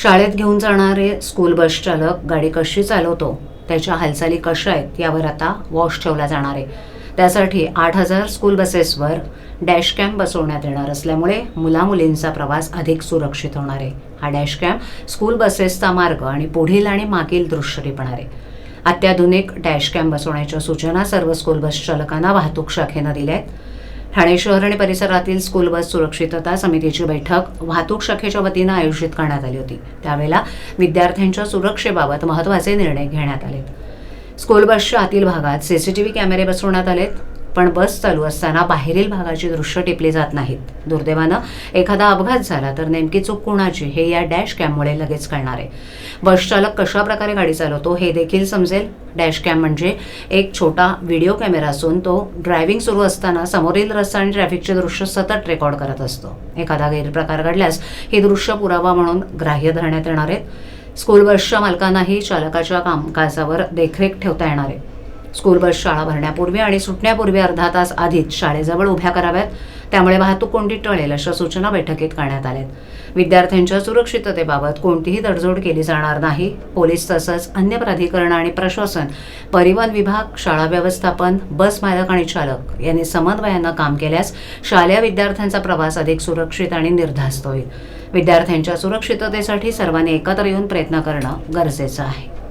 शाळेत घेऊन जाणारे स्कूल बस चालक गाडी कशी चालवतो, त्याच्या हालचाली कशा आहेत यावर आता वॉच ठेवला जाणार आहे. त्यासाठी 8,000 स्कूल बसेसवर डॅश कॅम बसवण्यात येणार असल्यामुळे मुलामुलींचा प्रवास अधिक सुरक्षित होणार आहे. हा डॅश कॅम स्कूल बसेसचा मार्ग आणि पुढील आणि मागील दृश्य टिपणार आहे. अत्याधुनिक डॅश कॅम बसवण्याच्या सूचना सर्व स्कूल बस चालकांना वाहतूक शाखेनं दिल्या आहेत. ठाणे शहर आणि परिसरातील स्कूल बस सुरक्षितता समितीची बैठक वाहतूक शाखेच्या वतीनं आयोजित करण्यात आली होती. त्यावेळेला विद्यार्थ्यांच्या सुरक्षेबाबत महत्त्वाचे निर्णय घेण्यात आलेत. स्कूल बसच्या आतील भागात सीसीटीव्ही कॅमेरे बसवण्यात आलेत, पण बस चालू असताना बाहेरील भागाची दृश्य टिपली जात नाहीत. दुर्दैवानं एखादा अपघात झाला तर नेमकी चूक कोणाची हे या डॅश कॅममुळे लगेच कळणार आहे. बस चालक कशा प्रकारे गाडी चालवतो हे देखील समजेल. डॅश कॅम म्हणजे एक छोटा व्हिडिओ कॅमेरा असून तो ड्रायव्हिंग सुरू असताना समोरील रस्ता आणि ट्रॅफिकचे दृश्य सतत रेकॉर्ड करत असतो. एखादा गैरप्रकार घडल्यास हे दृश्य पुरावा म्हणून ग्राह्य धरण्यात येणार आहेत. स्कूल बसच्या मालकांनाही चालकाच्या कामकाजावर देखरेख ठेवता येणार आहे. स्कूल बस शाळा भरण्यापूर्वी आणि सुटण्यापूर्वी अर्धा तास आधीच शाळेजवळ उभ्या कराव्यात. त्यामुळे वाहतूक कोंडी टळेल अशा सूचना बैठकीत करण्यात आल्यात. विद्यार्थ्यांच्या सुरक्षिततेबाबत कोणतीही तडजोड केली जाणार नाही. पोलीस तसंच अन्य प्राधिकरण आणि प्रशासन, परिवहन विभाग, शाळा व्यवस्थापन, बस मालक आणि चालक यांनी समन्वयानं काम केल्यास शालेय विद्यार्थ्यांचा प्रवास अधिक सुरक्षित आणि निर्धास्त होईल. विद्यार्थ्यांच्या सुरक्षिततेसाठी सर्वांनी एकत्र येऊन प्रयत्न करणं गरजेचं आहे.